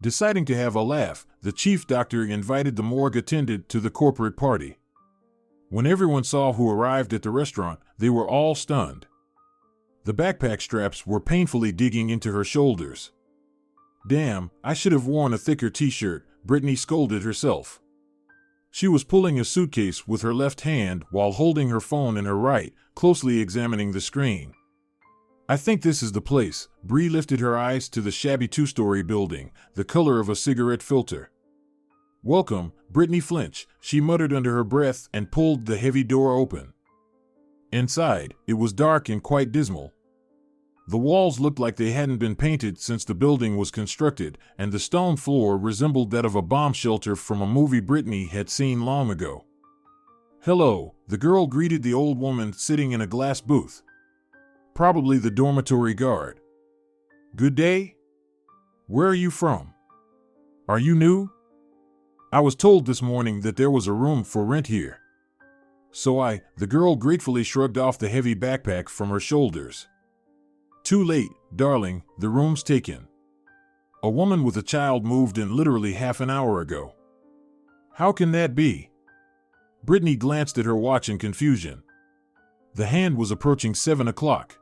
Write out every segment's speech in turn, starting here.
Deciding to have a laugh, the chief doctor invited the morgue attendant to the corporate party. When everyone saw who arrived at the restaurant, they were all stunned. The backpack straps were painfully digging into her shoulders. "Damn, I should have worn a thicker t-shirt," Britney scolded herself. She was pulling a suitcase with her left hand while holding her phone in her right, closely examining the screen. "I think this is the place." Bree lifted her eyes to the shabby two-story building, the color of a cigarette filter. "Welcome." Britney flinched, she muttered under her breath and pulled the heavy door open. Inside, it was dark and quite dismal. The walls looked like they hadn't been painted since the building was constructed, and the stone floor resembled that of a bomb shelter from a movie Britney had seen long ago. "Hello," the girl greeted the old woman sitting in a glass booth. Probably the dormitory guard. "Good day? Where are you from? Are you new? I was told this morning that there was a room for rent here." The girl gratefully shrugged off the heavy backpack from her shoulders. "Too late, darling, the room's taken. A woman with a child moved in literally half an hour ago." "How can that be?" Britney glanced at her watch in confusion. The hand was approaching 7 o'clock.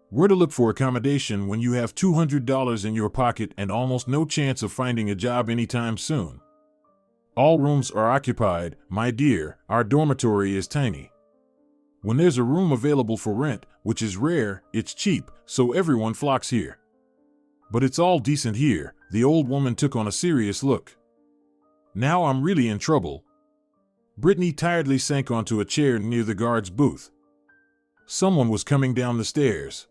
Where to look for accommodation when you have $200 in your pocket and almost no chance of finding a job anytime soon? "All rooms are occupied, my dear. Our dormitory is tiny. When there's a room available for rent, which is rare, it's cheap, so everyone flocks here. But it's all decent here." The old woman took on a serious look. "Now I'm really in trouble." Britney tiredly sank onto a chair near the guard's booth. Someone was coming down the stairs.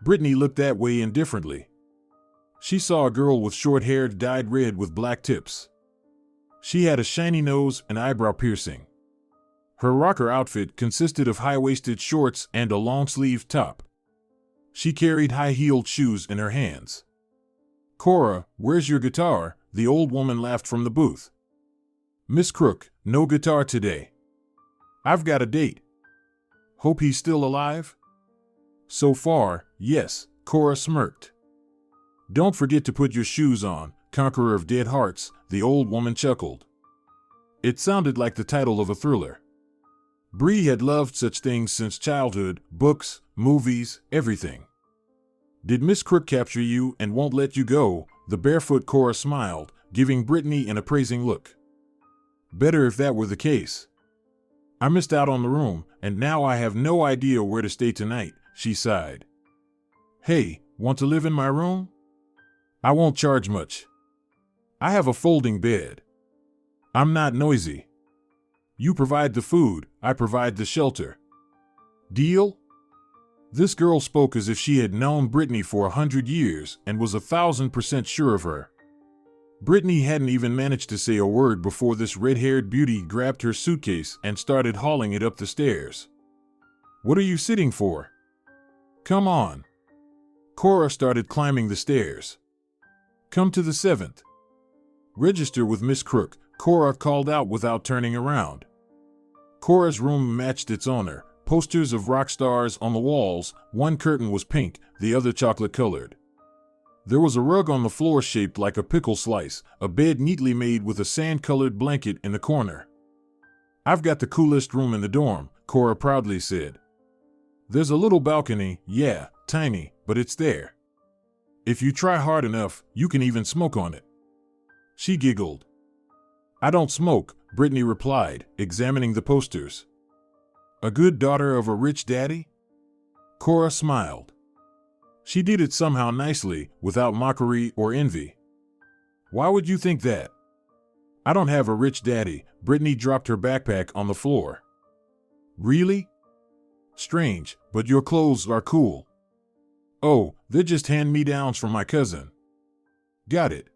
Britney looked that way indifferently. She saw a girl with short hair dyed red with black tips. She had a shiny nose and eyebrow piercing. Her rocker outfit consisted of high-waisted shorts and a long-sleeved top. She carried high-heeled shoes in her hands. "Cora, where's your guitar?" The old woman laughed from the booth. "Miss Crook, no guitar today. I've got a date." "Hope he's still alive?" "So far, yes," Cora smirked. "Don't forget to put your shoes on, Conqueror of Dead Hearts," the old woman chuckled. It sounded like the title of a thriller. Bree had loved such things since childhood, books, movies, everything. "Did Miss Crook capture you and won't let you go?" The barefoot Cora smiled, giving Britney an appraising look. "Better if that were the case. I missed out on the room, and now I have no idea where to stay tonight," she sighed. "Hey, want to live in my room? I won't charge much. I have a folding bed. I'm not noisy. You provide the food, I provide the shelter. Deal?" This girl spoke as if she had known Britney for 100 years and was 1,000% sure of her. Britney hadn't even managed to say a word before this red-haired beauty grabbed her suitcase and started hauling it up the stairs. "What are you sitting for? Come on." Cora started climbing the stairs. "Come to the 7th. Register with Miss Crook," Cora called out without turning around. Cora's room matched its owner, posters of rock stars on the walls. One curtain was pink, the other chocolate-colored. There was a rug on the floor shaped like a pickle slice, a bed neatly made with a sand-colored blanket in the corner. "I've got the coolest room in the dorm," Cora proudly said. "There's a little balcony, yeah, tiny, but it's there. If you try hard enough, you can even smoke on it." She giggled. "I don't smoke," Britney replied, examining the posters. "A good daughter of a rich daddy?" Cora smiled. She did it somehow nicely, without mockery or envy. "Why would you think that?" "I don't have a rich daddy." Britney dropped her backpack on the floor. "Really? Strange, but your clothes are cool." "Oh, they're just hand-me-downs from my cousin." "Got it.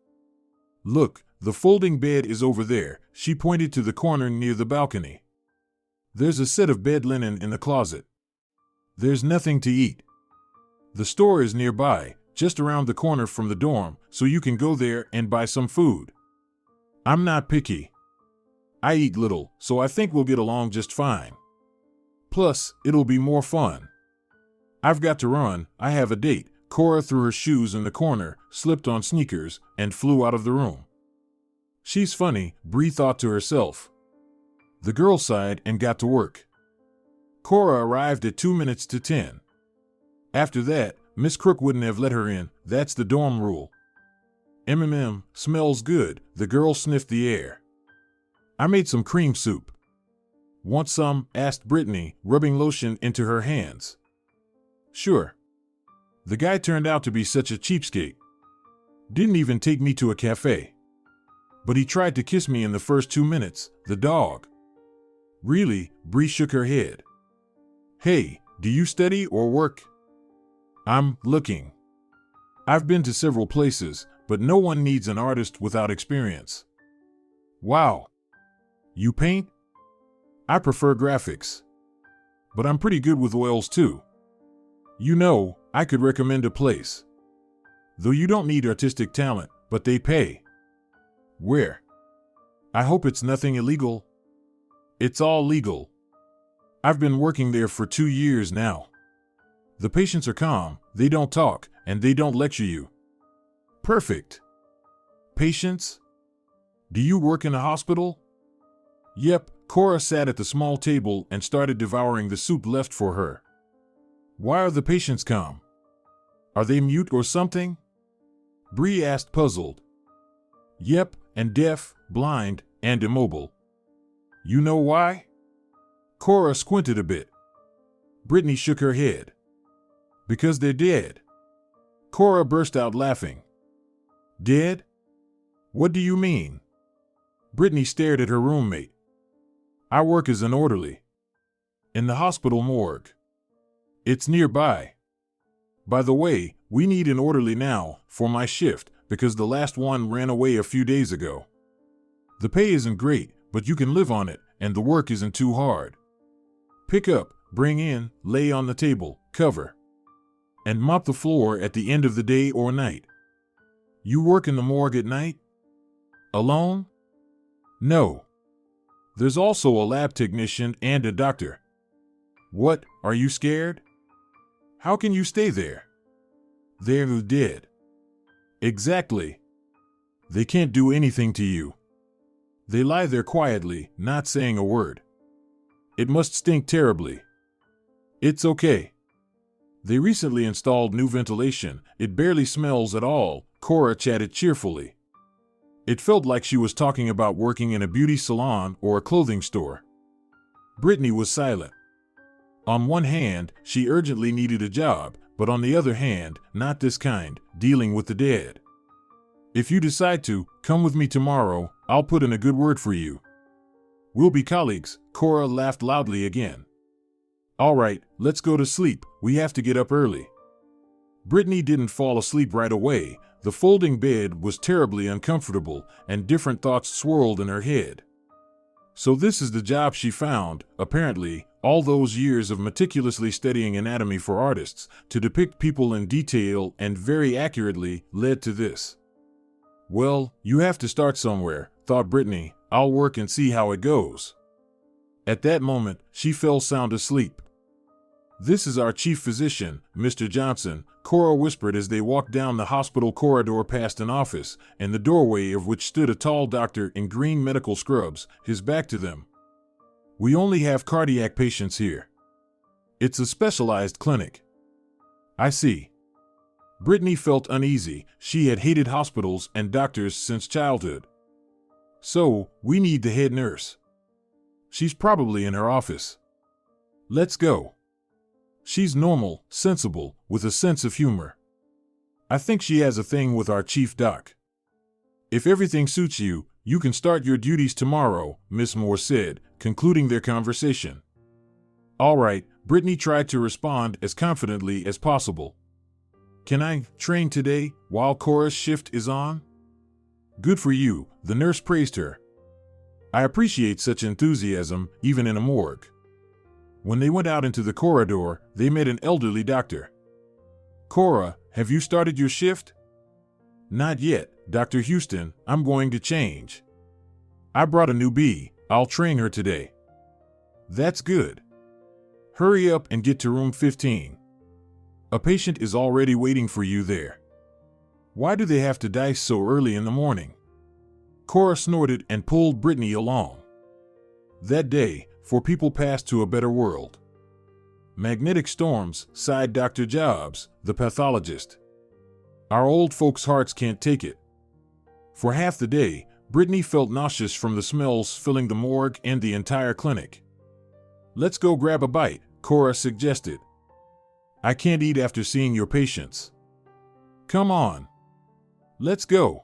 Look, the folding bed is over there." She pointed to the corner near the balcony. "There's a set of bed linen in the closet. There's nothing to eat. The store is nearby, just around the corner from the dorm, so you can go there and buy some food. I'm not picky. I eat little, so I think we'll get along just fine. Plus, it'll be more fun. I've got to run, I have a date." Cora threw her shoes in the corner, slipped on sneakers, and flew out of the room. She's funny, Bree thought to herself. The girl sighed and got to work. Cora arrived at 2 minutes to 10. After that, Miss Crook wouldn't have let her in. That's the dorm rule. Smells good, the girl sniffed the air. I made some cream soup. Want some? Asked Britney, rubbing lotion into her hands. Sure. The guy turned out to be such a cheapskate. Didn't even take me to a cafe. But he tried to kiss me in the first 2 minutes, the dog. Really? Bree shook her head. Hey, do you study or work? I'm looking. I've been to several places, but no one needs an artist without experience. Wow. You paint? I prefer graphics. But I'm pretty good with oils too. You know, I could recommend a place. Though you don't need artistic talent, but they pay. Where? I hope it's nothing illegal. It's all legal. I've been working there for 2 years now. The patients are calm, they don't talk, and they don't lecture you. Perfect. Patients? Do you work in a hospital? Yep, Cora sat at the small table and started devouring the soup left for her. Why are the patients calm? Are they mute or something? Bree asked, puzzled. Yep, and deaf, blind, and immobile. You know why? Cora squinted a bit. Britney shook her head. Because they're dead. Cora burst out laughing. Dead? What do you mean? Britney stared at her roommate. I work as an orderly. In the hospital morgue. It's nearby. By the way, we need an orderly now, for my shift, because the last one ran away a few days ago. The pay isn't great, but you can live on it, and the work isn't too hard. Pick up, bring in, lay on the table, cover. And mop the floor at the end of the day or night. You work in the morgue at night? Alone? No. There's also a lab technician and a doctor. What, are you scared? How can you stay there? They're dead. Exactly. They can't do anything to you. They lie there quietly, not saying a word. It must stink terribly. It's okay. They recently installed new ventilation. It barely smells at all, Cora chatted cheerfully. It felt like she was talking about working in a beauty salon or a clothing store. Britney was silent. On one hand, she urgently needed a job, but on the other hand, not this kind, dealing with the dead. If you decide to, come with me tomorrow, I'll put in a good word for you. We'll be colleagues, Cora laughed loudly again. All right, let's go to sleep, we have to get up early. Britney didn't fall asleep right away. The folding bed was terribly uncomfortable, and different thoughts swirled in her head. So this is the job she found, apparently, all those years of meticulously studying anatomy for artists, to depict people in detail and very accurately, led to this. Well, you have to start somewhere, thought Britney. I'll work and see how it goes. At that moment, she fell sound asleep. This is our chief physician, Mr. Johnson, Cora whispered as they walked down the hospital corridor past an office, in the doorway of which stood a tall doctor in green medical scrubs, his back to them. We only have cardiac patients here. It's a specialized clinic. I see. Britney felt uneasy. She had hated hospitals and doctors since childhood. So, we need the head nurse. She's probably in her office. Let's go. She's normal, sensible, with a sense of humor. I think she has a thing with our chief doc. If everything suits you, you can start your duties tomorrow, Miss Moore said, concluding their conversation. All right, Britney tried to respond as confidently as possible. Can I train today, while Cora's shift is on? Good for you, the nurse praised her. I appreciate such enthusiasm, even in a morgue. When they went out into the corridor, they met an elderly doctor. Cora, have you started your shift? Not yet, Dr. Houston, I'm going to change. I brought a newbie, I'll train her today. That's good. Hurry up and get to room 15. A patient is already waiting for you there. Why do they have to die so early in the morning? Cora snorted and pulled Britney along. That day, 4 people passed to a better world. Magnetic storms, sighed Dr. Jobs, the pathologist. Our old folks' hearts can't take it. For half the day, Britney felt nauseous from the smells filling the morgue and the entire clinic. Let's go grab a bite, Cora suggested. I can't eat after seeing your patients. Come on. Let's go.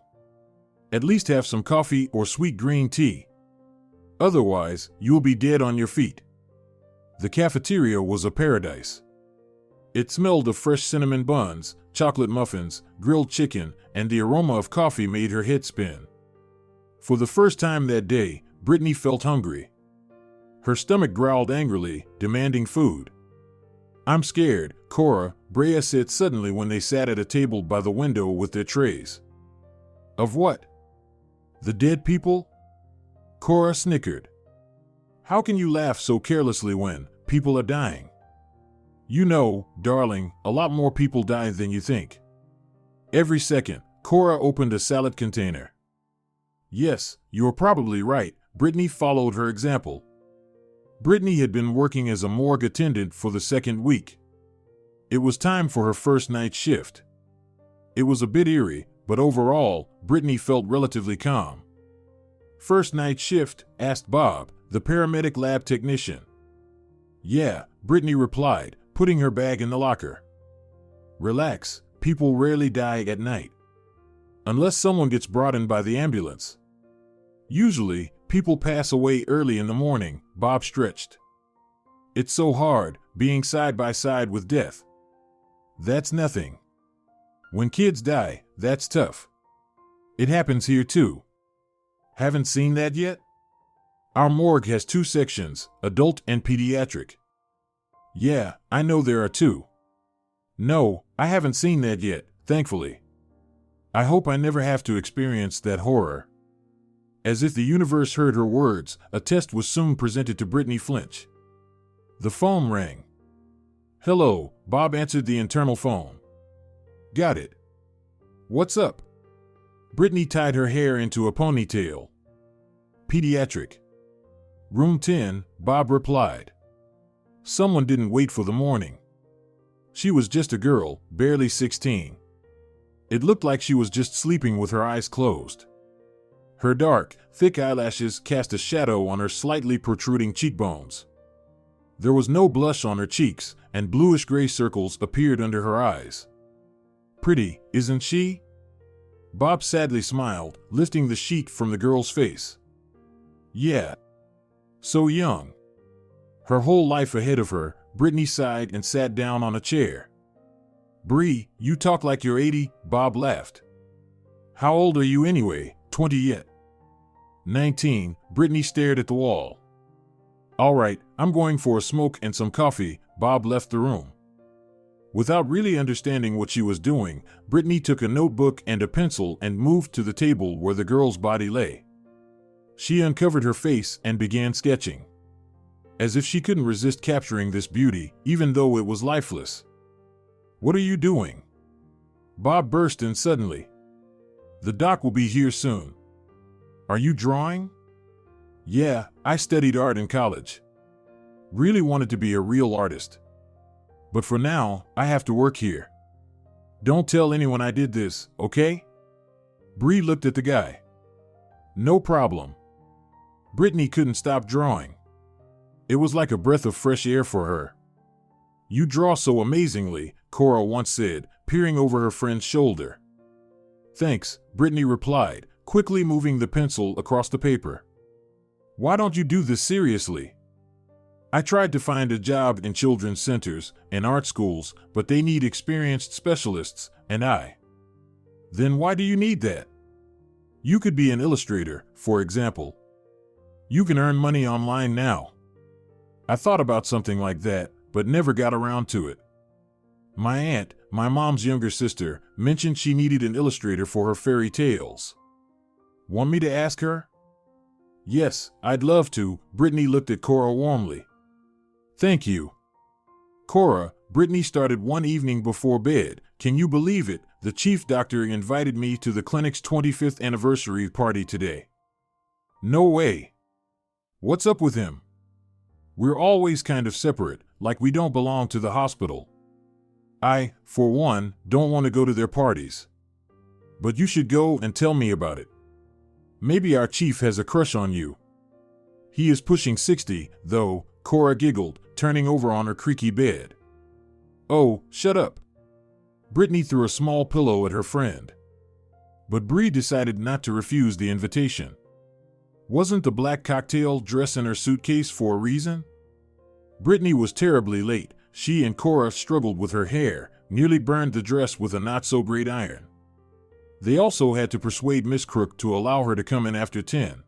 At least have some coffee or sweet green tea. Otherwise, you'll be dead on your feet. The cafeteria was a paradise. It smelled of fresh cinnamon buns, chocolate muffins, grilled chicken, and the aroma of coffee made her head spin. For the first time that day, Britney felt hungry. Her stomach growled angrily, demanding food. I'm scared, Cora, Brea said suddenly when they sat at a table by the window with their trays. Of what? The dead people? Cora snickered. How can you laugh so carelessly when people are dying? You know, darling, a lot more people die than you think. Every second, Cora opened a salad container. Yes, you're probably right, Britney followed her example. Britney had been working as a morgue attendant for the 2nd week. It was time for her first night shift. It was a bit eerie, but overall, Britney felt relatively calm. First night shift? Asked Bob, the paramedic lab technician. Yeah, Britney replied, putting her bag in the locker. Relax, people rarely die at night. Unless someone gets brought in by the ambulance. Usually, people pass away early in the morning, Bob stretched. It's so hard, being side by side with death. That's nothing. When kids die, that's tough. It happens here too. Haven't seen that yet? Our morgue has 2 sections, adult and pediatric. Yeah, I know there are 2. No, I haven't seen that yet, thankfully. I hope I never have to experience that horror. As if the universe heard her words, a test was soon presented to Britney Flinch. The phone rang. Hello, Bob answered the internal phone. Got it. What's up? Britney tied her hair into a ponytail. Pediatric. Room 10, Bob replied. Someone didn't wait for the morning. She was just a girl, barely 16. It looked like she was just sleeping with her eyes closed. Her dark, thick eyelashes cast a shadow on her slightly protruding cheekbones. There was no blush on her cheeks, and bluish-gray circles appeared under her eyes. Pretty, isn't she? Bob sadly smiled, lifting the sheet from the girl's face. Yeah. So young. Her whole life ahead of her, Britney sighed and sat down on a chair. Bree, you talk like you're 80, Bob laughed. How old are you anyway, 20 yet? 19, Britney stared at the wall. All right, I'm going for a smoke and some coffee, Bob left the room. Without really understanding what she was doing, Britney took a notebook and a pencil and moved to the table where the girl's body lay. She uncovered her face and began sketching. As if she couldn't resist capturing this beauty, even though it was lifeless. What are you doing? Bob burst in suddenly. The doc will be here soon. Are you drawing? Yeah, I studied art in college. Really wanted to be a real artist. But for now, I have to work here. Don't tell anyone I did this, okay? Bree looked at the guy. No problem. Britney couldn't stop drawing. It was like a breath of fresh air for her. You draw so amazingly, Cora once said, peering over her friend's shoulder. Thanks, Britney replied, quickly moving the pencil across the paper. Why don't you do this seriously? I tried to find a job in children's centers and art schools, but they need experienced specialists, and I. Then why do you need that? You could be an illustrator, for example. You can earn money online now. I thought about something like that, but never got around to it. My aunt, my mom's younger sister, mentioned she needed an illustrator for her fairy tales. Want me to ask her? Yes, I'd love to, Britney looked at Cora warmly. Thank you. Cora, Britney started one evening before bed. Can you believe it? The chief doctor invited me to the clinic's 25th anniversary party today. No way. What's up with him? We're always kind of separate, like we don't belong to the hospital. I, for one, don't want to go to their parties. But you should go and tell me about it. Maybe our chief has a crush on you. He is pushing 60, though, Cora giggled, turning over on her creaky bed. Oh, shut up. Britney threw a small pillow at her friend. But Bree decided not to refuse the invitation. Wasn't the black cocktail dress in her suitcase for a reason? Britney was terribly late. She and Cora struggled with her hair, nearly burned the dress with a not-so-great iron. They also had to persuade Miss Crook to allow her to come in after 10.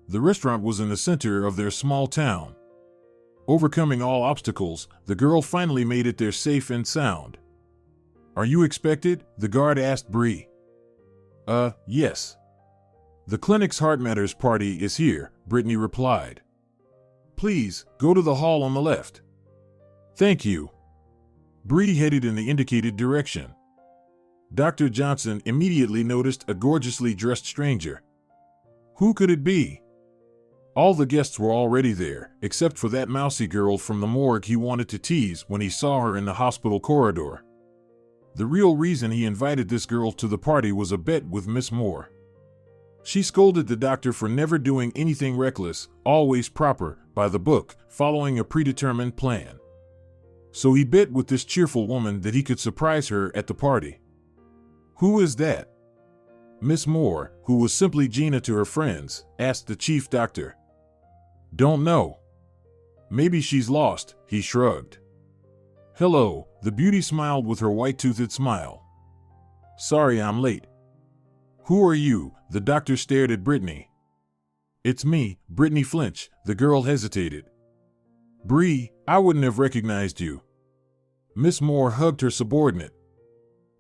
The restaurant was in the center of their small town. Overcoming all obstacles, the girl finally made it there safe and sound. Are you expected? The guard asked Bree. Yes. The clinic's Heart Matters party is here, Britney replied. Please, go to the hall on the left. Thank you. Bree headed in the indicated direction. Dr. Johnson immediately noticed a gorgeously dressed stranger. Who could it be? All the guests were already there, except for that mousy girl from the morgue he wanted to tease when he saw her in the hospital corridor. The real reason he invited this girl to the party was a bet with Miss Moore. She scolded the doctor for never doing anything reckless, always proper, by the book, following a predetermined plan. So he bet with this cheerful woman that he could surprise her at the party. Who is that? Miss Moore, who was simply Gina to her friends, asked the chief doctor. Don't know. Maybe she's lost, he shrugged. Hello, the beauty smiled with her white-toothed smile. Sorry I'm late. Who are you? The doctor stared at Britney. It's me, Britney Flinch, the girl hesitated. Bree, I wouldn't have recognized you. Miss Moore hugged her subordinate.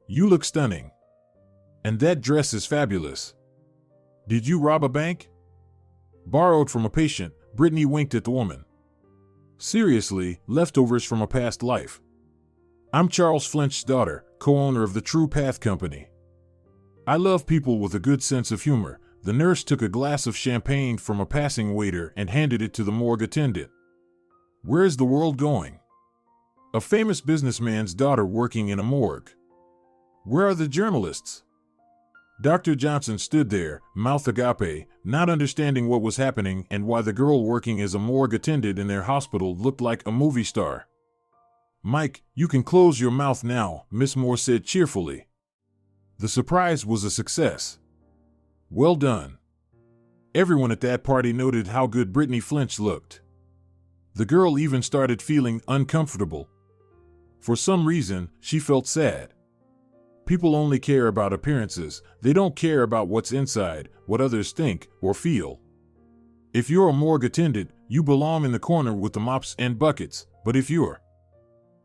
You look stunning. And that dress is fabulous. Did you rob a bank? Borrowed from a patient, Britney winked at the woman. Seriously, leftovers from a past life. I'm Charles Flinch's daughter, co-owner of the True Path Company. I love people with a good sense of humor. The nurse took a glass of champagne from a passing waiter and handed it to the morgue attendant. Where's the world going? A famous businessman's daughter working in a morgue. Where are the journalists? Dr. Johnson stood there, mouth agape, not understanding what was happening and why the girl working as a morgue attendant in their hospital looked like a movie star. Mike, you can close your mouth now, Miss Moore said cheerfully. The surprise was a success. Well done. Everyone at that party noted how good Britney Flinch looked. The girl even started feeling uncomfortable. For some reason, she felt sad. People only care about appearances. They don't care about what's inside, what others think or feel. If you're a morgue attendant, you belong in the corner with the mops and buckets, but if you're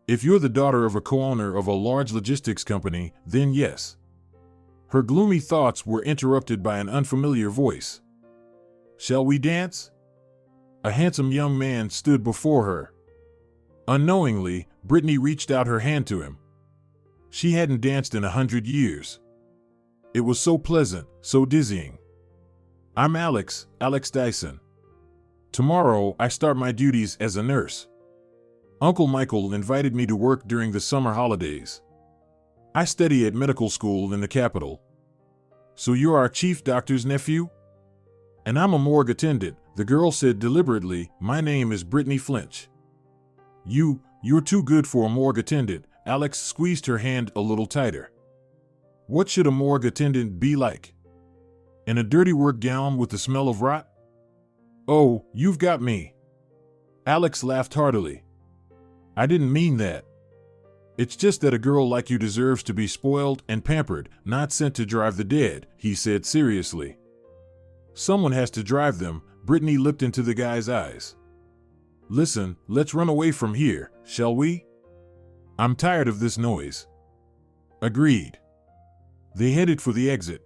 the daughter of a co-owner of a large logistics company, then yes. Her gloomy thoughts were interrupted by an unfamiliar voice. Shall we dance? A handsome young man stood before her. Unknowingly, Britney reached out her hand to him. She hadn't danced in 100 years. It was so pleasant, so dizzying. I'm Alex Dyson. Tomorrow, I start my duties as a nurse. Uncle Michael invited me to work during the summer holidays. I study at medical school in the capital. So you're our chief doctor's nephew? And I'm a morgue attendant, the girl said deliberately. My name is Britney Flinch. You're too good for a morgue attendant. Alex squeezed her hand a little tighter. What should a morgue attendant be like? In a dirty work gown with the smell of rot? Oh, you've got me. Alex laughed heartily. I didn't mean that. It's just that a girl like you deserves to be spoiled and pampered, not sent to drive the dead, he said seriously. Someone has to drive them. Britney looked into the guy's eyes. Listen, let's run away from here, shall we? I'm tired of this noise. Agreed. They headed for the exit.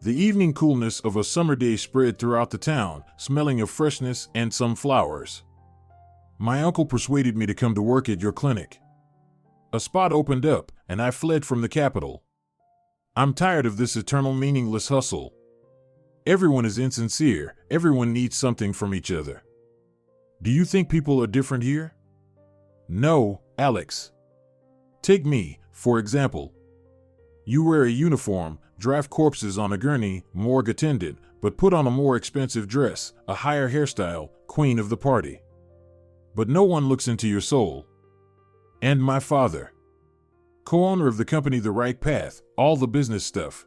The evening coolness of a summer day spread throughout the town, smelling of freshness and some flowers. My uncle persuaded me to come to work at your clinic. A spot opened up, and I fled from the capital. I'm tired of this eternal meaningless hustle. Everyone is insincere, everyone needs something from each other. Do you think people are different here? No, Alex. Take me, for example. You wear a uniform, drive corpses on a gurney, morgue attendant, but put on a more expensive dress, a higher hairstyle, queen of the party. But no one looks into your soul. And my father. Co-owner of the company The Right Path, all the business stuff.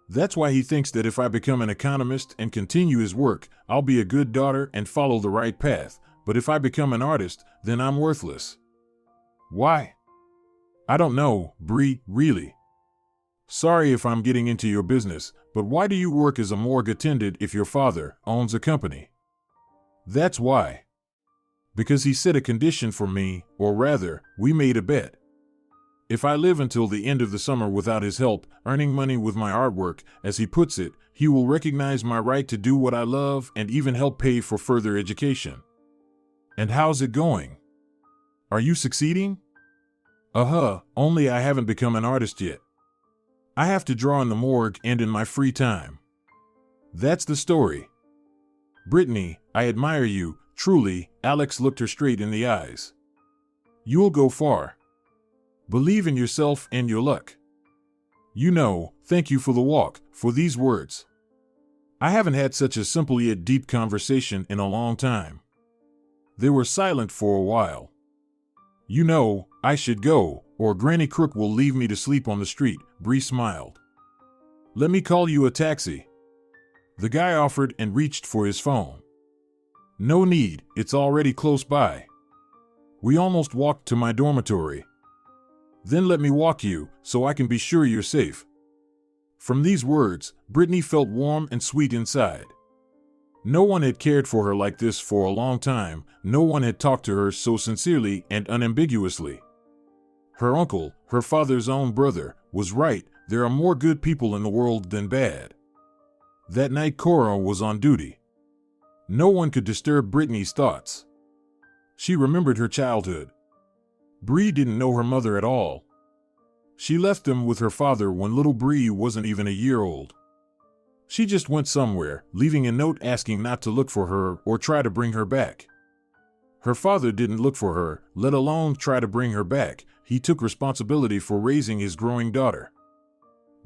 That's why he thinks that if I become an economist and continue his work, I'll be a good daughter and follow the right path, but if I become an artist, then I'm worthless. Why? I don't know, Bree, really. Sorry if I'm getting into your business, but why do you work as a morgue attendant if your father owns a company? That's why. Because he set a condition for me, or rather, we made a bet. If I live until the end of the summer without his help, earning money with my artwork, as he puts it, he will recognize my right to do what I love and even help pay for further education. And how's it going? Are you succeeding? Only I haven't become an artist yet. I have to draw in the morgue and in my free time. That's the story. Britney, I admire you, truly. Alex looked her straight in the eyes. You'll go far. Believe in yourself and your luck. Thank you for the walk, for these words. I haven't had such a simple yet deep conversation in a long time. They were silent for a while. I should go, or Granny Crook will leave me to sleep on the street, Bree smiled. Let me call you a taxi. The guy offered and reached for his phone. No need, it's already close by. We almost walked to my dormitory. Then let me walk you, so I can be sure you're safe. From these words, Britney felt warm and sweet inside. No one had cared for her like this for a long time, no one had talked to her so sincerely and unambiguously. Her uncle, her father's own brother, was right, there are more good people in the world than bad. That night Cora was on duty. No one could disturb Britney's thoughts. She remembered her childhood. Bree didn't know her mother at all. She left them with her father when little Bree wasn't even a year old. She just went somewhere, leaving a note asking not to look for her or try to bring her back. Her father didn't look for her, let alone try to bring her back. He took responsibility for raising his growing daughter.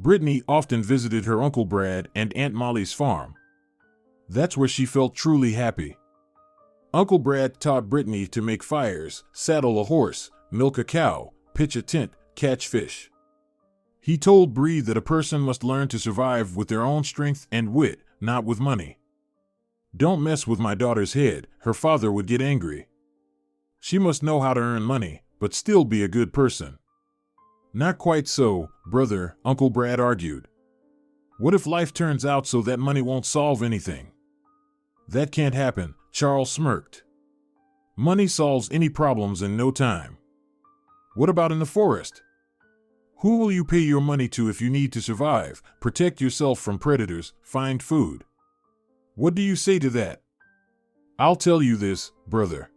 Britney often visited her Uncle Brad and Aunt Molly's farm. That's where she felt truly happy. Uncle Brad taught Britney to make fires, saddle a horse, milk a cow, pitch a tent, catch fish. He told Bree that a person must learn to survive with their own strength and wit, not with money. Don't mess with my daughter's head, her father would get angry. She must know how to earn money, but still be a good person. Not quite so, brother, Uncle Brad argued. What if life turns out so that money won't solve anything? That can't happen, Charles smirked. Money solves any problems in no time. What about in the forest? Who will you pay your money to if you need to survive, protect yourself from predators, find food? What do you say to that? I'll tell you this, brother.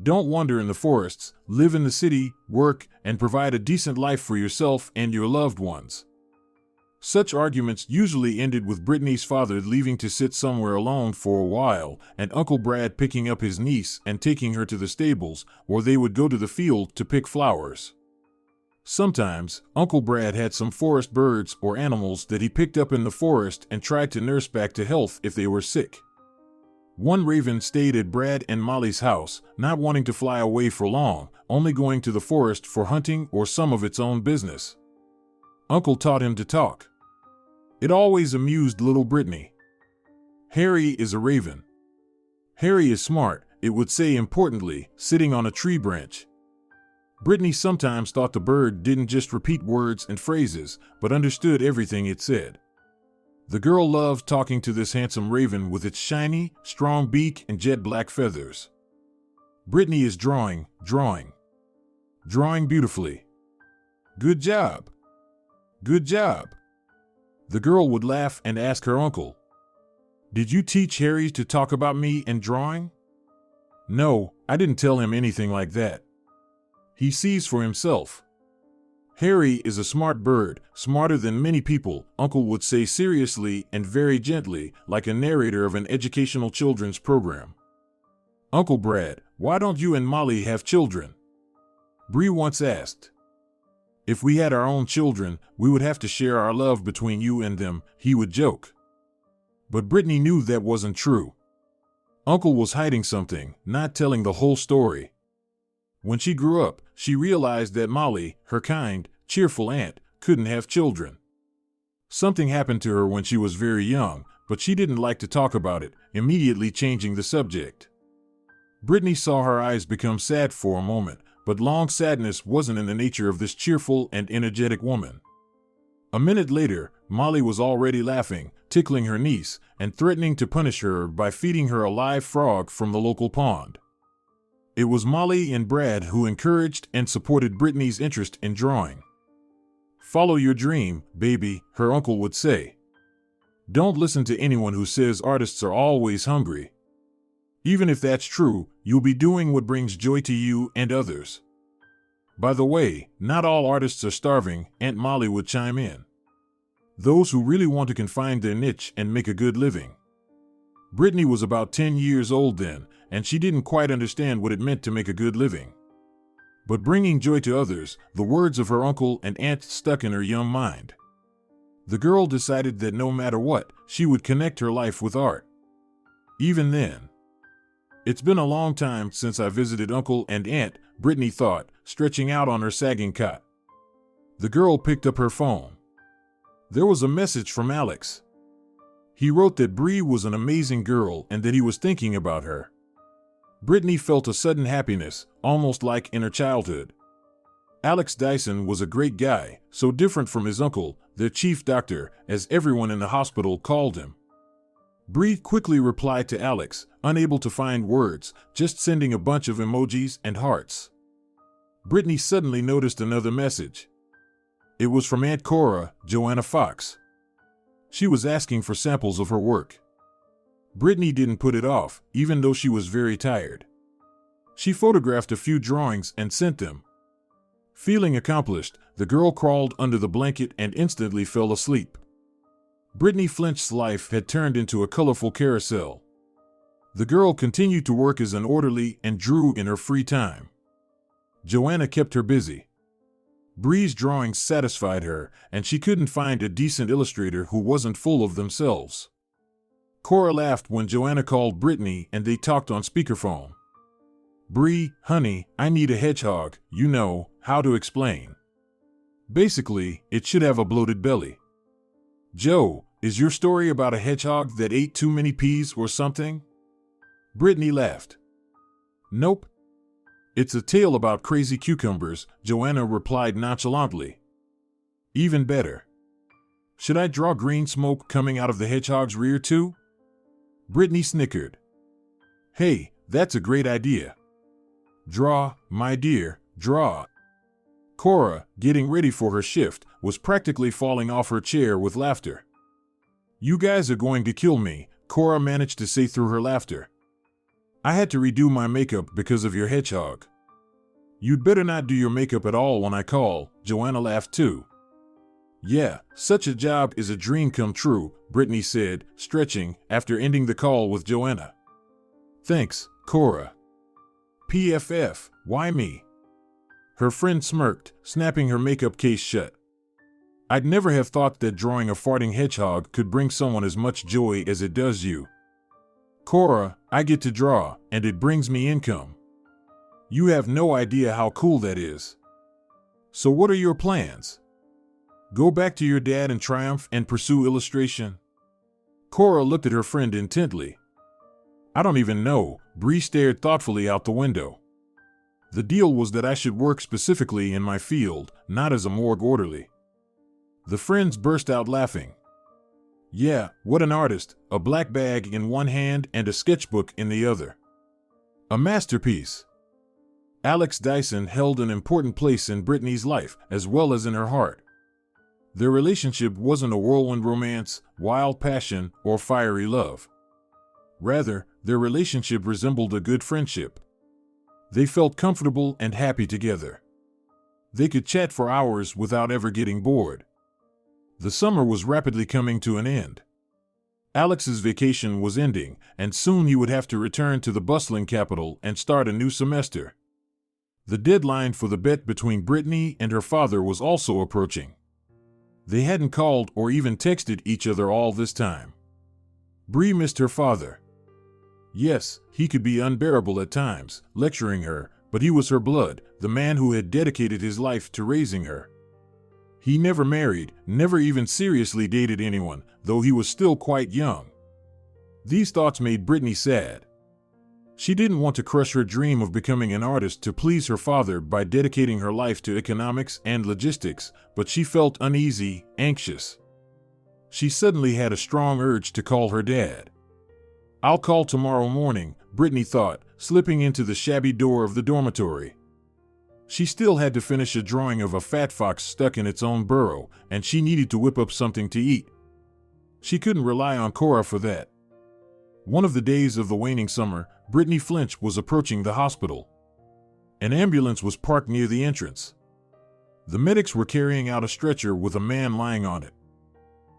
Don't wander in the forests, live in the city, work, and provide a decent life for yourself and your loved ones. Such arguments usually ended with Britney's father leaving to sit somewhere alone for a while, and Uncle Brad picking up his niece and taking her to the stables, or they would go to the field to pick flowers. Sometimes, Uncle Brad had some forest birds or animals that he picked up in the forest and tried to nurse back to health if they were sick. One raven stayed at Brad and Molly's house, not wanting to fly away for long, only going to the forest for hunting or some of its own business. Uncle taught him to talk. It always amused little Britney. Harry is a raven. Harry is smart, it would say importantly, sitting on a tree branch. Britney sometimes thought the bird didn't just repeat words and phrases, but understood everything it said. The girl loved talking to this handsome raven with its shiny, strong beak and jet black feathers. Britney is drawing beautifully. Good job. Good job. The girl would laugh and ask her uncle, "Did you teach Harry to talk about me and drawing?" "No, I didn't tell him anything like that." He sees for himself. Harry is a smart bird, smarter than many people, Uncle would say seriously and very gently, like a narrator of an educational children's program. Uncle Brad, why don't you and Molly have children? Bree once asked. If we had our own children, we would have to share our love between you and them, he would joke. But Britney knew that wasn't true. Uncle was hiding something, not telling the whole story. When she grew up, she realized that Molly, her kind, cheerful aunt, couldn't have children. Something happened to her when she was very young, but she didn't like to talk about it, immediately changing the subject. Britney saw her eyes become sad for a moment, but long sadness wasn't in the nature of this cheerful and energetic woman. A minute later, Molly was already laughing, tickling her niece, and threatening to punish her by feeding her a live frog from the local pond. It was Molly and Brad who encouraged and supported Britney's interest in drawing. Follow your dream, baby, her uncle would say. Don't listen to anyone who says artists are always hungry. Even if that's true, you'll be doing what brings joy to you and others. By the way, not all artists are starving, Aunt Molly would chime in. Those who really want to can find their niche and make a good living. Britney was about 10 years old then, and she didn't quite understand what it meant to make a good living. But bringing joy to others, the words of her uncle and aunt stuck in her young mind. The girl decided that no matter what, she would connect her life with art. Even then. It's been a long time since I visited Uncle and Aunt, Britney thought, stretching out on her sagging cot. The girl picked up her phone. There was a message from Alex. He wrote that Bree was an amazing girl and that he was thinking about her. Britney felt a sudden happiness, almost like in her childhood. Alex Dyson was a great guy, so different from his uncle, their chief doctor, as everyone in the hospital called him. Bree quickly replied to Alex, unable to find words, just sending a bunch of emojis and hearts. Britney suddenly noticed another message. It was from Aunt Cora, Joanna Fox. She was asking for samples of her work. Britney didn't put it off, even though she was very tired. She photographed a few drawings and sent them. Feeling accomplished, the girl crawled under the blanket and instantly fell asleep. Britney Flinch's life had turned into a colorful carousel. The girl continued to work as an orderly and drew in her free time. Joanna kept her busy. Bree's drawings satisfied her, and she couldn't find a decent illustrator who wasn't full of themselves. Cora laughed when Joanna called Britney and they talked on speakerphone. Bree, honey, I need a hedgehog, you know, how to explain. Basically, it should have a bloated belly. Joe, is your story about a hedgehog that ate too many peas or something? Britney laughed. Nope. It's a tale about crazy cucumbers, Joanna replied nonchalantly. Even better. Should I draw green smoke coming out of the hedgehog's rear too? Britney snickered. Hey, that's a great idea. Draw, my dear, draw. Cora, getting ready for her shift, was practically falling off her chair with laughter. You guys are going to kill me, Cora managed to say through her laughter. I had to redo my makeup because of your hedgehog. You'd better not do your makeup at all when I call, Joanna laughed too. Yeah, such a job is a dream come true, Britney said, stretching, after ending the call with Joanna. Thanks, Cora. PFF, why me? Her friend smirked, snapping her makeup case shut. I'd never have thought that drawing a farting hedgehog could bring someone as much joy as it does you. Cora, I get to draw, and it brings me income. You have no idea how cool that is. So what are your plans? Go back to your dad in triumph and pursue illustration? Cora looked at her friend intently. I don't even know, Bree stared thoughtfully out the window. The deal was that I should work specifically in my field, not as a morgue orderly. The friends burst out laughing. Yeah, what an artist, a black bag in one hand and a sketchbook in the other. A masterpiece. Alex Dyson held an important place in Britney's life, as well as in her heart. Their relationship wasn't a whirlwind romance, wild passion, or fiery love. Rather, their relationship resembled a good friendship. They felt comfortable and happy together. They could chat for hours without ever getting bored. The summer was rapidly coming to an end. Alex's vacation was ending, and soon he would have to return to the bustling capital and start a new semester. The deadline for the bet between Britney and her father was also approaching. They hadn't called or even texted each other all this time. Bree missed her father. Yes, he could be unbearable at times, lecturing her, but he was her blood, the man who had dedicated his life to raising her. He never married, never even seriously dated anyone, though he was still quite young. These thoughts made Britney sad. She didn't want to crush her dream of becoming an artist to please her father by dedicating her life to economics and logistics, but she felt uneasy, anxious. She suddenly had a strong urge to call her dad. "I'll call tomorrow morning," Britney thought, slipping into the shabby door of the dormitory. She still had to finish a drawing of a fat fox stuck in its own burrow, and she needed to whip up something to eat. She couldn't rely on Cora for that. One of the days of the waning summer, Britney Flinch was approaching the hospital. An ambulance was parked near the entrance. The medics were carrying out a stretcher with a man lying on it.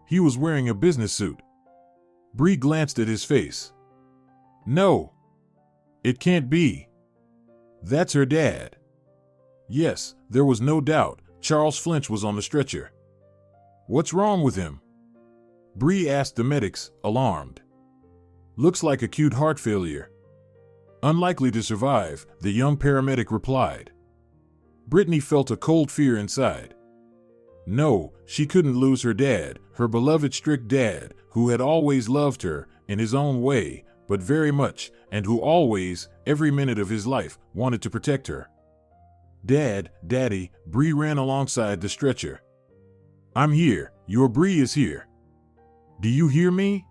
He was wearing a business suit. Bree glanced at his face. No. It can't be. That's her dad. Yes, there was no doubt, Charles Flinch was on the stretcher. What's wrong with him? Bree asked the medics, alarmed. Looks like acute heart failure. Unlikely to survive, the young paramedic replied. Britney felt a cold fear inside. No, she couldn't lose her dad, her beloved strict dad, who had always loved her, in his own way, but very much, and who always, every minute of his life, wanted to protect her. Dad, Daddy, Bree ran alongside the stretcher. I'm here, your Bree is here. Do you hear me?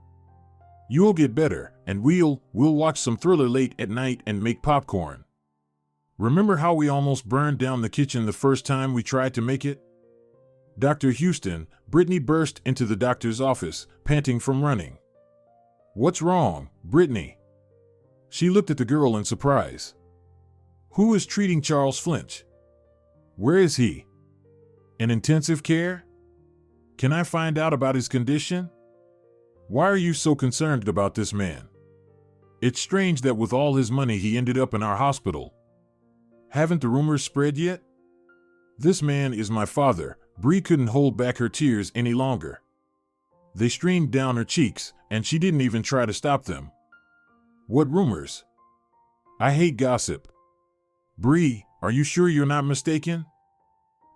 You'll get better, and we'll watch some thriller late at night and make popcorn. Remember how we almost burned down the kitchen the first time we tried to make it? Dr. Houston, Britney burst into the doctor's office, panting from running. What's wrong, Britney? She looked at the girl in surprise. Who is treating Charles Flinch? Where is he? In intensive care? Can I find out about his condition? Why are you so concerned about this man? It's strange that with all his money he ended up in our hospital. Haven't the rumors spread yet? This man is my father. Bree couldn't hold back her tears any longer. They streamed down her cheeks, and she didn't even try to stop them. What rumors? I hate gossip. Bree, are you sure you're not mistaken?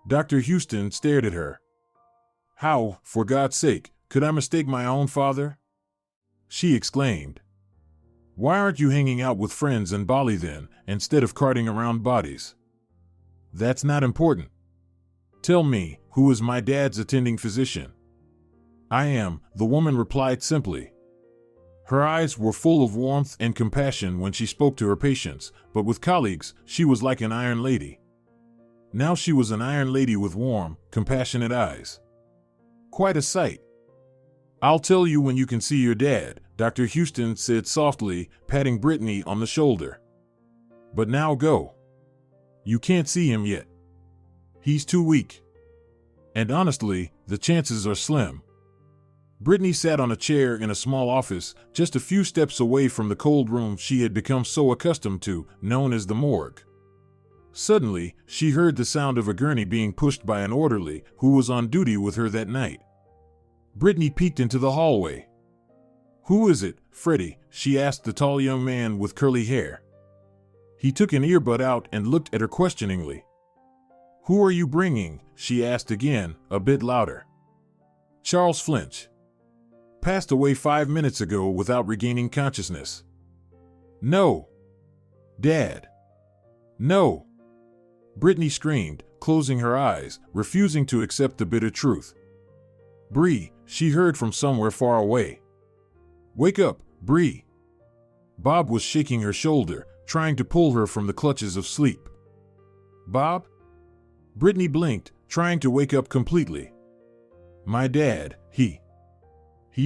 Dr. Houston stared at her. How, for God's sake, could I mistake my own father? She exclaimed. Why aren't you hanging out with friends in Bali then, instead of carting around bodies? That's not important. Tell me, who is my dad's attending physician? I am, the woman replied simply. Her eyes were full of warmth and compassion when she spoke to her patients, but with colleagues, she was like an iron lady. Now she was an iron lady with warm, compassionate eyes. Quite a sight. I'll tell you when you can see your dad, Dr. Houston said softly, patting Britney on the shoulder. But now go. You can't see him yet. He's too weak. And honestly, the chances are slim. Britney sat on a chair in a small office, just a few steps away from the cold room she had become so accustomed to, known as the morgue. Suddenly, she heard the sound of a gurney being pushed by an orderly who was on duty with her that night. Britney peeked into the hallway. Who is it, Freddie? She asked the tall young man with curly hair. He took an earbud out and looked at her questioningly. Who are you bringing? She asked again, a bit louder. Charles Flinch. Passed away 5 minutes ago without regaining consciousness. No. Dad. No. Britney screamed, closing her eyes, refusing to accept the bitter truth. Bree, she heard from somewhere far away. Wake up, Bree. Bob was shaking her shoulder, trying to pull her from the clutches of sleep. Bob? Britney blinked, trying to wake up completely. My dad, he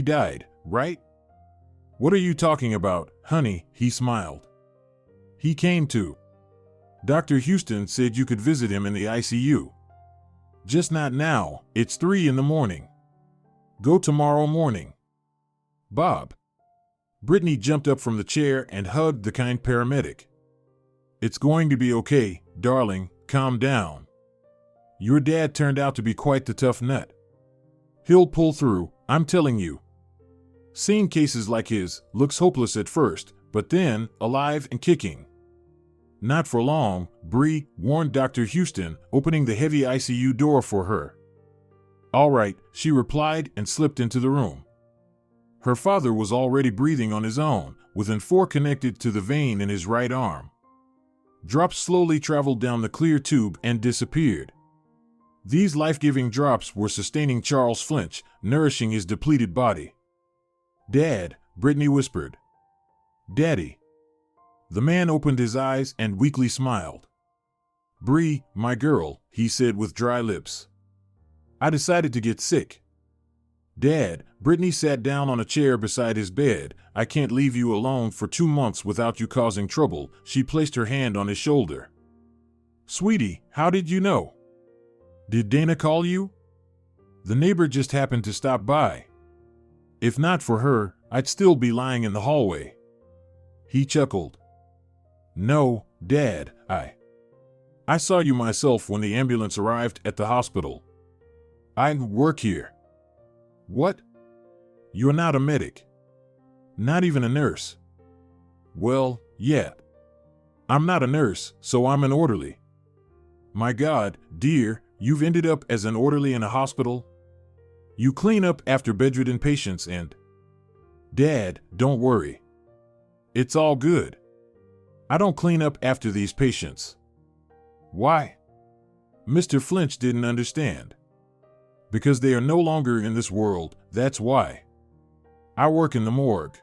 died, right? What are you talking about, honey? He smiled. He came to. Dr. Houston said you could visit him in the ICU. Just not now, it's 3 in the morning. Go tomorrow morning. Bob. Britney jumped up from the chair and hugged the kind paramedic. It's going to be okay, darling, calm down. Your dad turned out to be quite the tough nut. He'll pull through, I'm telling you. Seeing cases like his looks hopeless at first, but then alive and kicking. Not for long, Bree warned Dr. Houston, opening the heavy ICU door for her. All right, she replied and slipped into the room. Her father was already breathing on his own, with N4 connected to the vein in his right arm. Drops slowly traveled down the clear tube and disappeared. These life-giving drops were sustaining Charles Flinch, nourishing his depleted body. Dad, Britney whispered. Daddy. The man opened his eyes and weakly smiled. Bree, my girl, he said with dry lips. I decided to get sick. Dad, Britney sat down on a chair beside his bed. I can't leave you alone for 2 months without you causing trouble. She placed her hand on his shoulder. Sweetie, how did you know? Did Dana call you? The neighbor just happened to stop by. If not for her, I'd still be lying in the hallway. He chuckled. No, Dad, I saw you myself when the ambulance arrived at the hospital. I work here. What? You're not a medic. Not even a nurse. Well, yeah. I'm not a nurse, so I'm an orderly. My God, dear, you've ended up as an orderly in a hospital? You clean up after bedridden patients and... Dad, don't worry. It's all good. I don't clean up after these patients. Why? Mr. Flinch didn't understand. Because they are no longer in this world, that's why. I work in the morgue.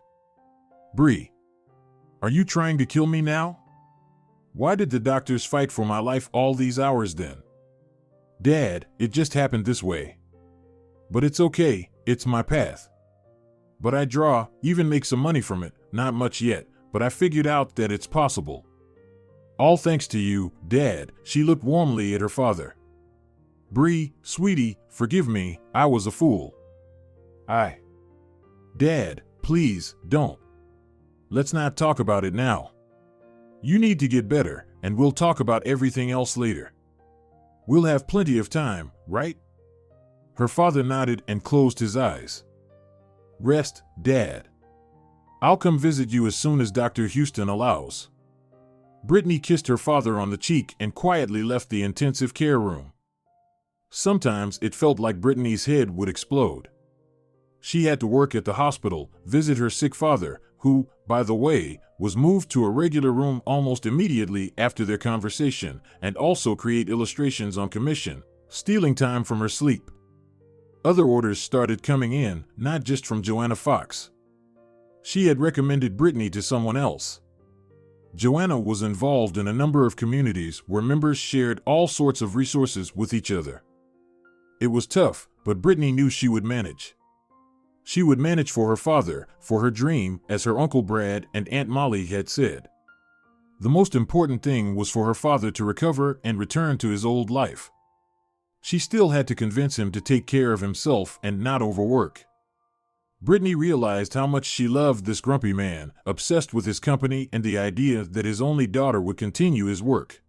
Bree, are you trying to kill me now? Why did the doctors fight for my life all these hours then? Dad, it just happened this way. But it's okay, it's my path. But I draw, even make some money from it, not much yet, but I figured out that it's possible. All thanks to you, Dad, she looked warmly at her father. Bree, sweetie, forgive me, I was a fool. Dad, please, don't. Let's not talk about it now. You need to get better, and we'll talk about everything else later. We'll have plenty of time, right? Her father nodded and closed his eyes. Rest, Dad. I'll come visit you as soon as Dr. Houston allows. Britney kissed her father on the cheek and quietly left the intensive care room. Sometimes it felt like Britney's head would explode. She had to work at the hospital, visit her sick father, who, by the way, was moved to a regular room almost immediately after their conversation, and also create illustrations on commission, stealing time from her sleep. Other orders started coming in, not just from Joanna Fox. She had recommended Britney to someone else. Joanna was involved in a number of communities where members shared all sorts of resources with each other. It was tough, but Britney knew she would manage. She would manage for her father, for her dream, as her Uncle Brad and Aunt Molly had said. The most important thing was for her father to recover and return to his old life. She still had to convince him to take care of himself and not overwork. Britney realized how much she loved this grumpy man, obsessed with his company and the idea that his only daughter would continue his work.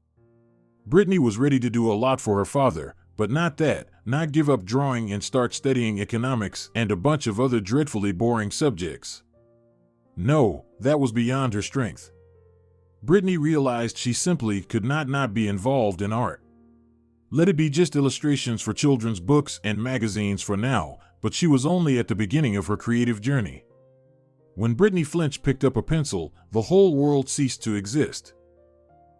Britney was ready to do a lot for her father, but not give up drawing and start studying economics and a bunch of other dreadfully boring subjects. No, that was beyond her strength. Britney realized she simply could not be involved in art. Let it be just illustrations for children's books and magazines for now, but she was only at the beginning of her creative journey. When Britney Flinch picked up a pencil, the whole world ceased to exist.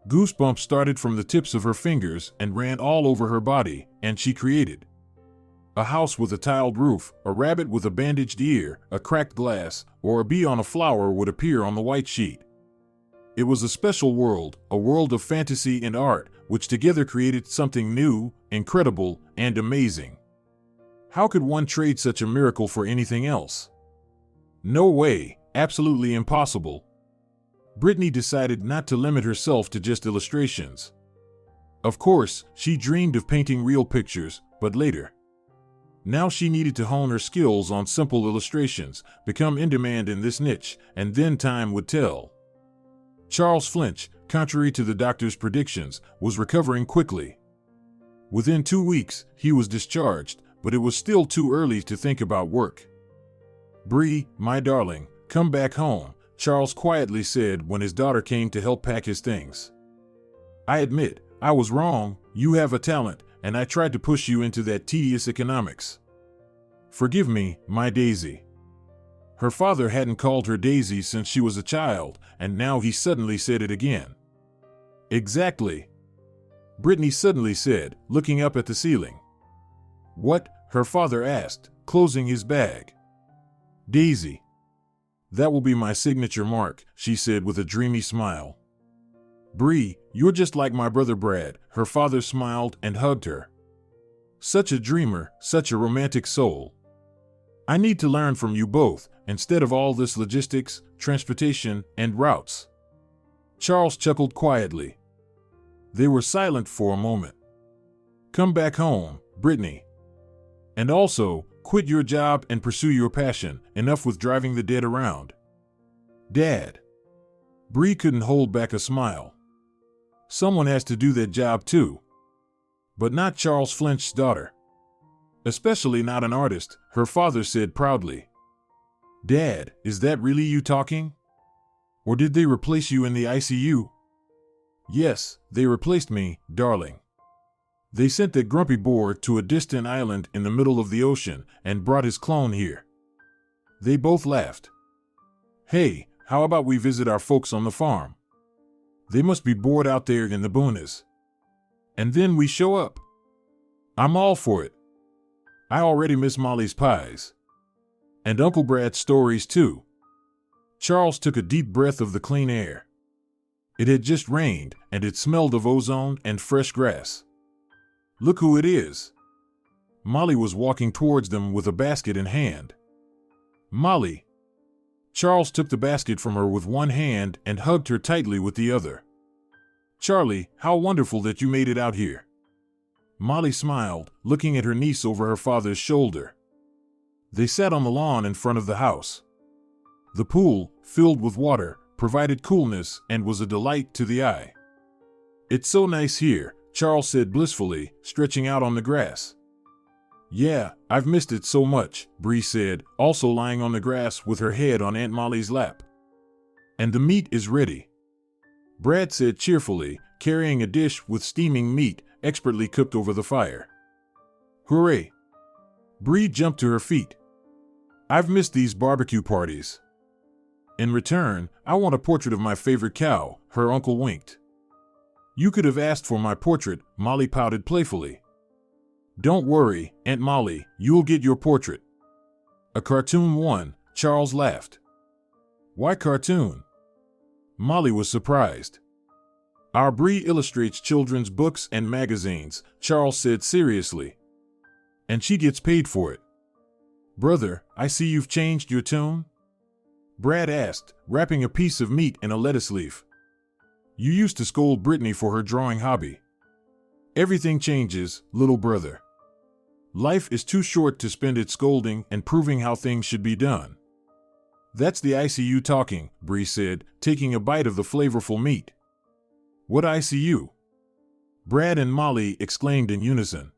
Goosebumps started from the tips of her fingers and ran all over her body, and she created. A house with a tiled roof, a rabbit with a bandaged ear, a cracked glass, or a bee on a flower would appear on the white sheet. It was a special world, a world of fantasy and art, which together created something new, incredible, and amazing. How could one trade such a miracle for anything else? No way, absolutely impossible. Britney decided not to limit herself to just illustrations. Of course, she dreamed of painting real pictures, but later. Now she needed to hone her skills on simple illustrations, become in demand in this niche, and then time would tell. Charles Flinch, contrary to the doctor's predictions, was recovering quickly. Within 2 weeks, he was discharged, but it was still too early to think about work. "Bree, my darling, come back home," Charles quietly said when his daughter came to help pack his things. "I admit, I was wrong. You have a talent, and I tried to push you into that tedious economics. Forgive me, my Daisy." Her father hadn't called her Daisy since she was a child, and now he suddenly said it again. "Exactly," Britney suddenly said, looking up at the ceiling. "What?" her father asked, closing his bag. "Daisy. That will be my signature mark," she said with a dreamy smile. "Bree, you're just like my brother Brad," her father smiled and hugged her. "Such a dreamer, such a romantic soul. I need to learn from you both, instead of all this logistics, transportation, and routes." Charles chuckled quietly. They were silent for a moment. "Come back home, Britney. And also, quit your job and pursue your passion. Enough with driving the dead around." "Dad." Bree couldn't hold back a smile. "Someone has to do that job too. But not Charles Flinch's daughter. Especially not an artist," her father said proudly. "Dad, is that really you talking? Or did they replace you in the ICU?" "Yes, they replaced me, darling. They sent that grumpy boar to a distant island in the middle of the ocean and brought his clone here." They both laughed. "Hey, how about we visit our folks on the farm? They must be bored out there in the boonies. And then we show up." "I'm all for it. I already miss Molly's pies. And Uncle Brad's stories too." Charles took a deep breath of the clean air. It had just rained, and it smelled of ozone and fresh grass. "Look who it is." Molly was walking towards them with a basket in hand. "Molly." Charles took the basket from her with one hand and hugged her tightly with the other. "Charlie, how wonderful that you made it out here." Molly smiled, looking at her niece over her father's shoulder. They sat on the lawn in front of the house. The pool, filled with water, provided coolness and was a delight to the eye. "It's so nice here," Charles said blissfully, stretching out on the grass. "Yeah, I've missed it so much," Bree said, also lying on the grass with her head on Aunt Molly's lap. "And the meat is ready," Brad said cheerfully, carrying a dish with steaming meat, expertly cooked over the fire. "Hooray!" Bree jumped to her feet. "I've missed these barbecue parties. In return, I want a portrait of my favorite cow," her uncle winked. "You could have asked for my portrait," Molly pouted playfully. "Don't worry, Aunt Molly, you'll get your portrait." "A cartoon one," Charles laughed. "Why cartoon?" Molly was surprised. "Our Bree illustrates children's books and magazines," Charles said seriously. "And she gets paid for it." "Brother, I see you've changed your tune?" Brad asked, wrapping a piece of meat in a lettuce leaf. "You used to scold Britney for her drawing hobby." "Everything changes, little brother. Life is too short to spend it scolding and proving how things should be done." "That's the ICU talking," Bree said, taking a bite of the flavorful meat. "What ICU?" Brad and Molly exclaimed in unison.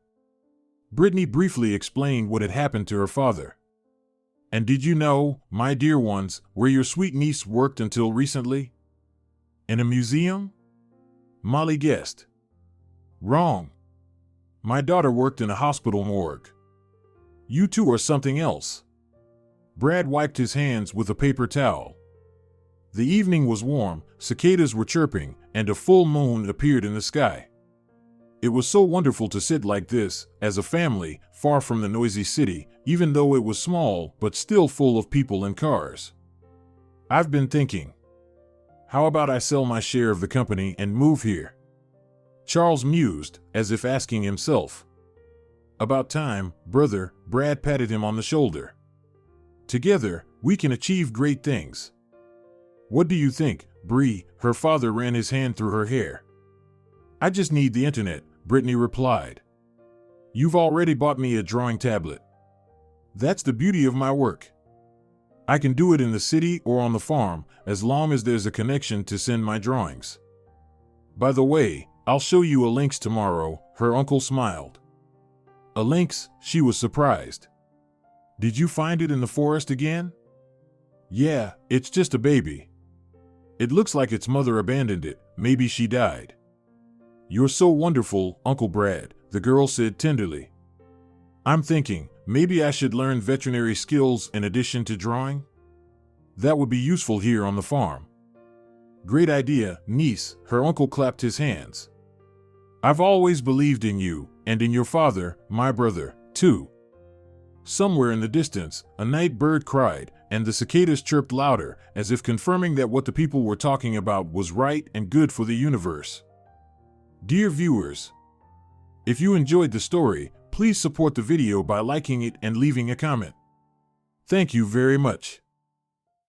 Britney briefly explained what had happened to her father. "And did you know, my dear ones, where your sweet niece worked until recently?" "In a museum?" Molly guessed. "Wrong. My daughter worked in a hospital morgue. You two are something else." Brad wiped his hands with a paper towel. The evening was warm, cicadas were chirping, and a full moon appeared in the sky. It was so wonderful to sit like this, as a family, far from the noisy city, even though it was small but still full of people and cars. "I've been thinking. How about I sell my share of the company and move here?" Charles mused, as if asking himself. "About time, brother," Brad patted him on the shoulder. "Together, we can achieve great things." "What do you think, Bree?" Her father ran his hand through her hair. I just need the internet, Britney replied. You've already bought me a drawing tablet. That's the beauty of my work. I can do it in the city or on the farm, as long as there's a connection to send my drawings. By the way, I'll show you a lynx tomorrow, her uncle smiled. A lynx? She was surprised. Did you find it in the forest again? Yeah, it's just a baby. It looks like its mother abandoned it, maybe she died. You're so wonderful, Uncle Brad, the girl said tenderly. I'm thinking, maybe I should learn veterinary skills in addition to drawing? That would be useful here on the farm. Great idea, niece, her uncle clapped his hands. I've always believed in you, and in your father, my brother, too. Somewhere in the distance, a night bird cried, and the cicadas chirped louder, as if confirming that what the people were talking about was right and good for the universe. Dear viewers, if you enjoyed the story, please support the video by liking it and leaving a comment. Thank you very much.